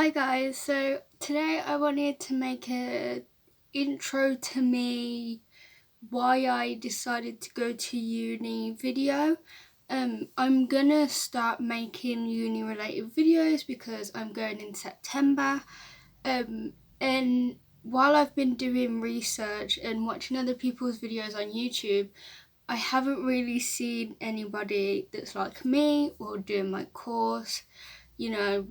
Hi guys, so today I wanted to make a intro to me, why I decided to go to uni video. I'm gonna start making uni related videos because I'm going in September. And while I've been doing research and watching other people's videos on YouTube, I haven't really seen anybody that's like me or doing my course. You know,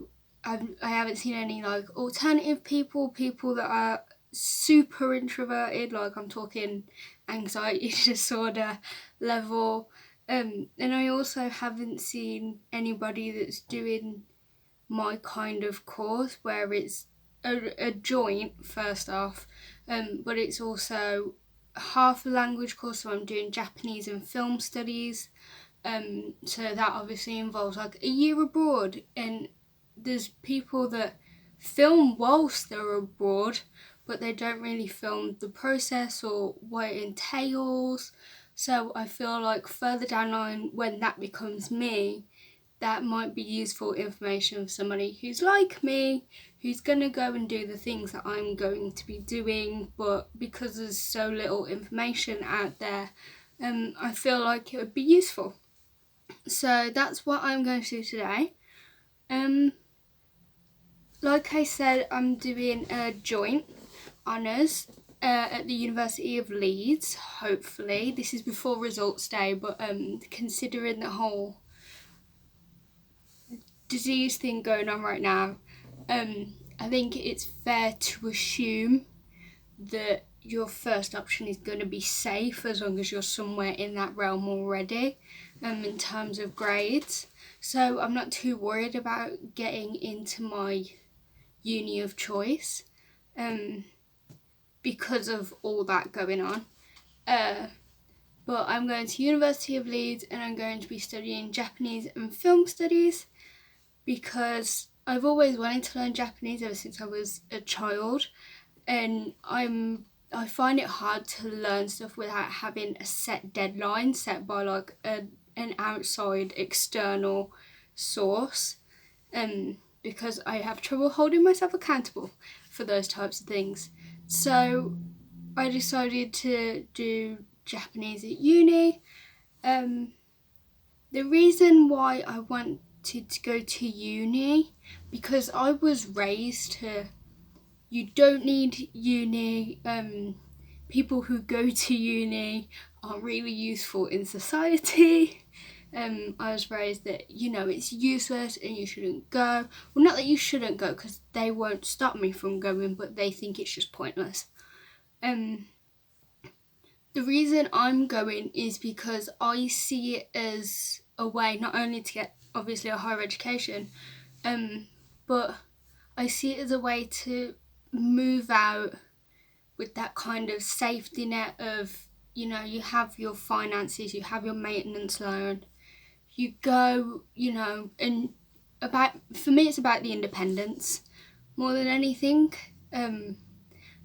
I haven't seen any like alternative people that are super introverted, like I'm talking anxiety disorder level. And I also haven't seen anybody that's doing my kind of course where it's a joint first off, but it's also half a language course, so I'm doing Japanese and film studies. So that obviously involves like a year abroad, and there's people that film whilst they're abroad, but they don't really film the process or what it entails. So I feel like further down the line, when that becomes me, that might be useful information for somebody who's like me, who's going to go and do the things that I'm going to be doing, but because there's so little information out there, I feel like it would be useful. So that's what I'm going to do today. Like I said, I'm doing a joint honours at the University of Leeds, hopefully. This is before results day, but considering the whole disease thing going on right now, I think it's fair to assume that your first option is going to be safe as long as you're somewhere in that realm already, in terms of grades. So I'm not too worried about getting into my uni of choice, because of all that going on. But I'm going to University of Leeds and I'm going to be studying Japanese and film studies because I've always wanted to learn Japanese ever since I was a child, and I find it hard to learn stuff without having a set deadline set by like an outside external source, because I have trouble holding myself accountable for those types of things. So I decided to do Japanese at uni. The reason why I wanted to go to uni, because I was raised to, you don't need uni, people who go to uni are really useful in society. I was raised that, it's useless and you shouldn't go. Well, not that you shouldn't go, because they won't stop me from going, but they think it's just pointless. The reason I'm going is because I see it as a way not only to get obviously a higher education, but I see it as a way to move out with that kind of safety net of, you have your finances, you have your maintenance loan, you go, and for me it's about the independence more than anything.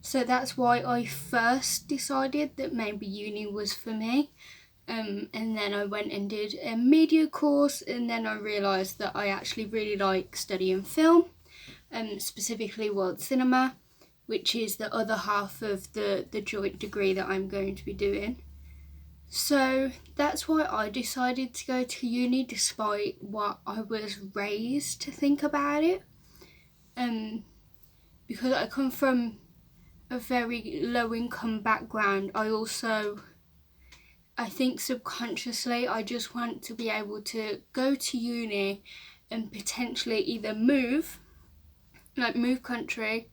So that's why I first decided that maybe uni was for me. And then I went and did a media course, and then I realised that I actually really like studying film, specifically world cinema, which is the other half of the joint degree that I'm going to be doing. So that's why I decided to go to uni, despite what I was raised to think about it. Because I come from a very low income background, I think subconsciously I just want to be able to go to uni and potentially either move country,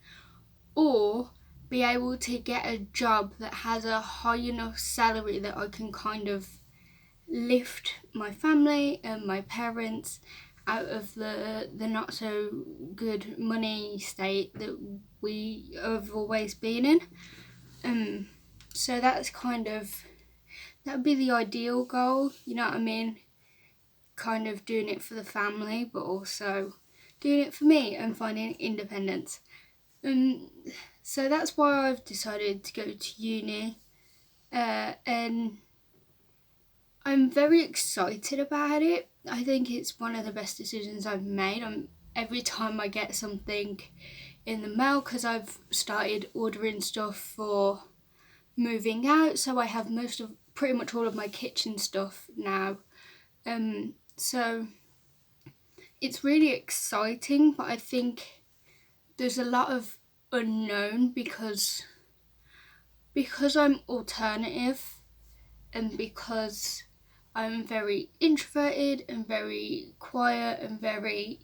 or be able to get a job that has a high enough salary that I can kind of lift my family and my parents out of the not so good money state that we have always been in. So that would be the ideal goal, you know what I mean? Kind of doing it for the family, but also doing it for me and finding independence. So that's why I've decided to go to uni, and I'm very excited about it. I think it's one of the best decisions I've made. I'm every time I get something in the mail, because I've started ordering stuff for moving out, so I have pretty much all of my kitchen stuff now. So it's really exciting, but I think there's a lot of unknown because I'm alternative, and because I'm very introverted and very quiet and very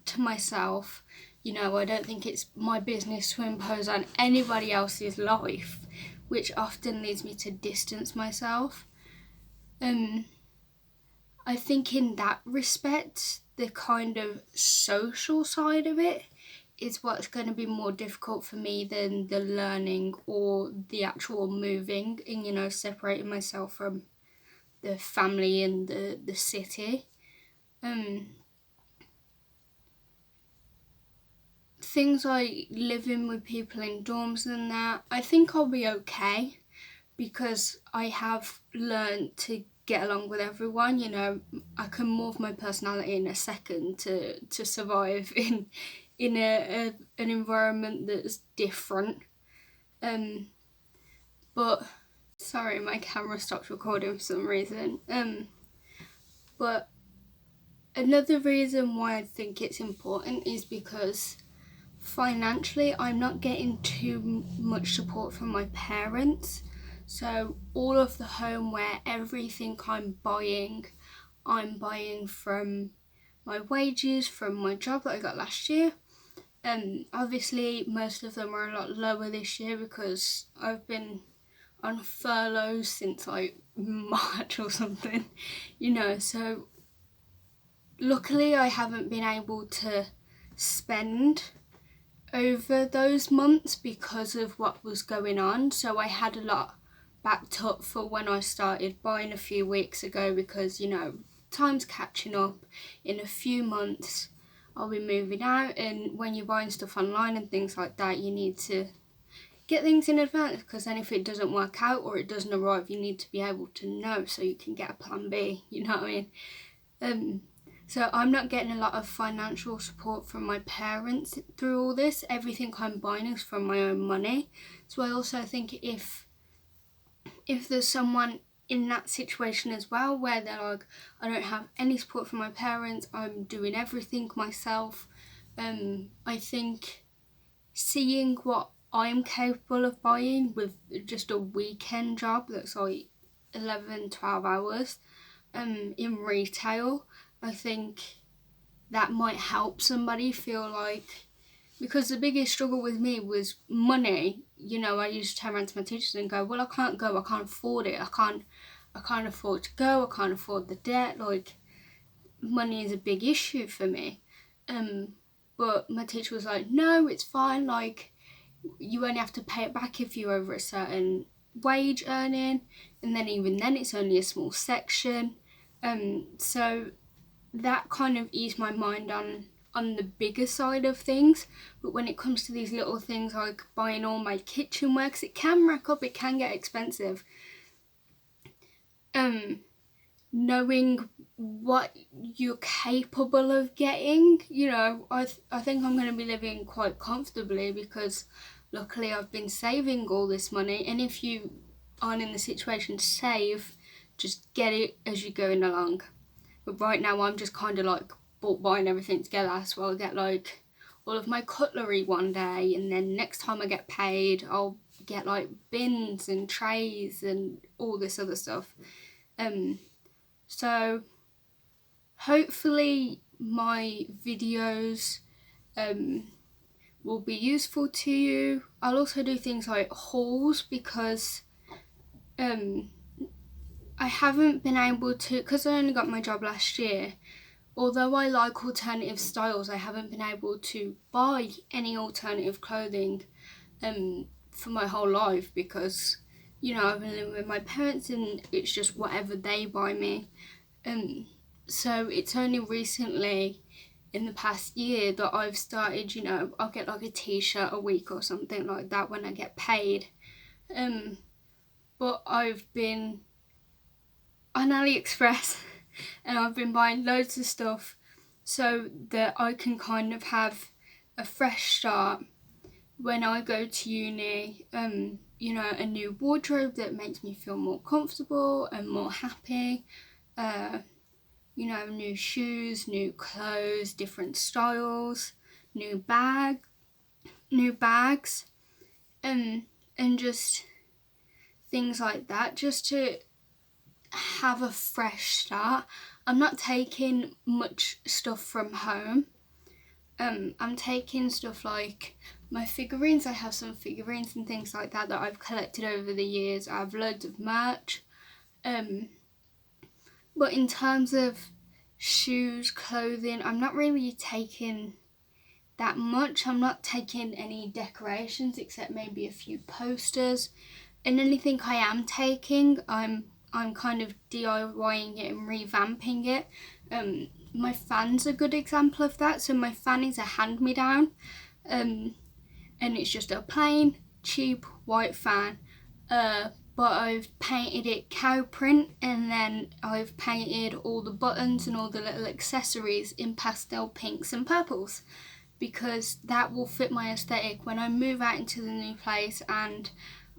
to myself. You know, I don't think it's my business to impose on anybody else's life, which often leads me to distance myself. I think in that respect, the kind of social side of it is what's going to be more difficult for me than the learning or the actual moving and, you know, separating myself from the family and the city. Things like living with people in dorms and that, I think I'll be okay because I have learned to get along with everyone. You know, I can morph my personality in a second to survive in an environment that's different. But sorry, my camera stopped recording for some reason. But another reason why I think it's important is because financially I'm not getting too much support from my parents. So all of the homeware, everything I'm buying from my wages from my job that I got last year. Obviously most of them are a lot lower this year because I've been on furlough since like March or something, you know, so luckily I haven't been able to spend over those months because of what was going on. So I had a lot backed up for when I started buying a few weeks ago because, you know, time's catching up. In a few months I'll be moving out, and when you're buying stuff online and things like that, you need to get things in advance because then if it doesn't work out or it doesn't arrive, you need to be able to know so you can get a plan B, you know what I mean? So I'm not getting a lot of financial support from my parents through all this. Everything I'm buying is from my own money. So I also think if there's someone in that situation as well where they're like, I don't have any support from my parents, I'm doing everything myself, I think seeing what I'm capable of buying with just a weekend job that's like 11-12 hours in retail, I think that might help somebody feel like, because the biggest struggle with me was money. You know, I used to turn around to my teachers and go, well, I can't go, I can't afford it, I can't afford to go, I can't afford the debt, like money is a big issue for me. But my teacher was like, no, it's fine, like you only have to pay it back if you're over a certain wage earning, and then even then it's only a small section. So that kind of eased my mind on the bigger side of things. But when it comes to these little things like buying all my kitchenware, because it can rack up, it can get expensive, knowing what you're capable of getting, you know, I think I'm going to be living quite comfortably because luckily I've been saving all this money. And if you aren't in the situation to save, just get it as you're going along. But right now I'm just kind of like buying everything together, so I'll get like all of my cutlery one day, and then next time I get paid I'll get like bins and trays and all this other stuff. So hopefully my videos will be useful to you. I'll also do things like hauls because I haven't been able to, because I only got my job last year, although I like alternative styles, I haven't been able to buy any alternative clothing for my whole life because, you know, I've been living with my parents and it's just whatever they buy me. So it's only recently in the past year that I've started, you know, I'll get like a t-shirt a week or something like that when I get paid. But I've been on AliExpress and I've been buying loads of stuff. so that I can kind of have a fresh start when I go to uni. You know, a new wardrobe that makes me feel more comfortable and more happy. You know, new shoes, new clothes, different styles, new bags, and just things like that, just to have a fresh start. I'm not taking much stuff from home. I'm taking stuff like my figurines. I have some figurines and things like that that I've collected over the years. I have loads of merch. But in terms of shoes, clothing, I'm not really taking that much. I'm not taking any decorations except maybe a few posters. And anything I am taking, I'm kind of DIYing it and revamping it. My fan's a good example of that. So my fan is a hand-me-down, and it's just a plain, cheap white fan. But I've painted it cow print, and then I've painted all the buttons and all the little accessories in pastel pinks and purples, because that will fit my aesthetic when I move out into the new place and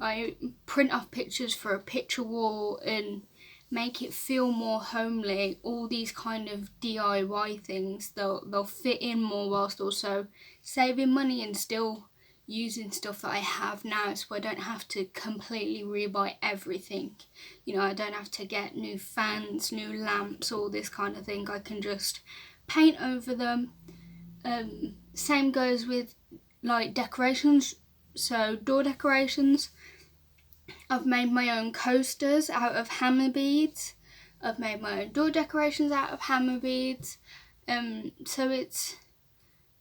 I print off pictures for a picture wall and make it feel more homely. All these kind of DIY things, they'll fit in more whilst also saving money and still using stuff that I have now, so I don't have to completely rebuy everything. You know, I don't have to get new fans, new lamps, all this kind of thing. I can just paint over them. Same goes with like decorations, so door decorations. I've made my own coasters out of hammer beads. I've made my own door decorations out of hammer beads. So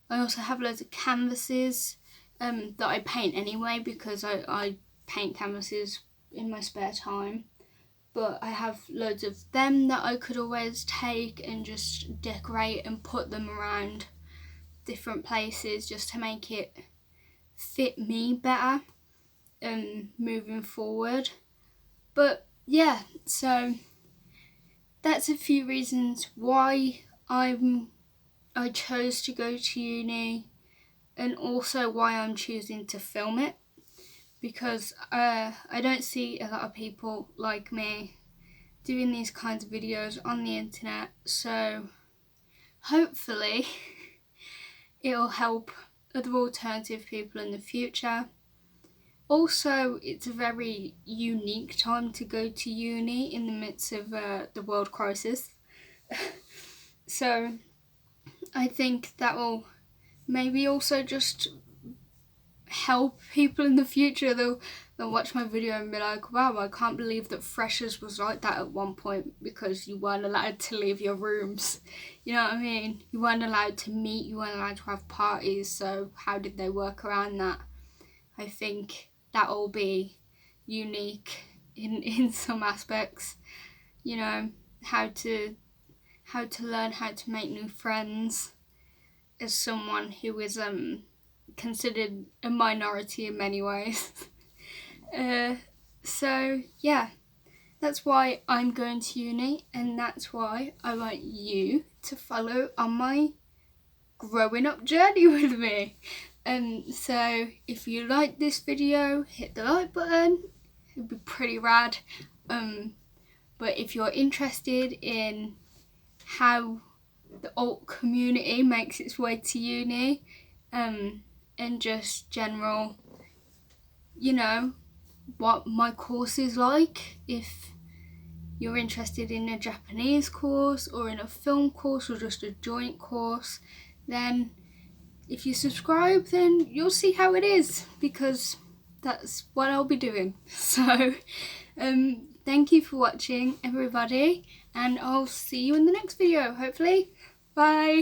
I also have loads of canvases that I paint anyway, because I paint canvases in my spare time. But I have loads of them that I could always take and just decorate and put them around different places just to make it fit me better moving forward. But yeah, so that's a few reasons why I chose to go to uni, and also why I'm choosing to film it, because I don't see a lot of people like me doing these kinds of videos on the internet, so hopefully it'll help other alternative people in the future. Also, it's a very unique time to go to uni in the midst of the world crisis. So I think that will maybe also just help people in the future. They'll watch my video and be like, wow, I can't believe that freshers was like that at one point, because you weren't allowed to leave your rooms. You know what I mean? You weren't allowed to meet, you weren't allowed to have parties, so how did they work around that? I think that'll be unique in some aspects. You know, how to learn how to make new friends as someone who is considered a minority in many ways. So yeah, that's why I'm going to uni, and that's why I want you to follow on my growing up journey with me. So if you like this video, hit the like button. It'd be pretty rad. But if you're interested in how the alt community makes its way to uni, and just general, you know, what my course is like, if you're interested in a Japanese course or in a film course or just a joint course, then if you subscribe, then you'll see how it is, because that's what I'll be doing. So thank you for watching, everybody, and I'll see you in the next video, hopefully. Bye.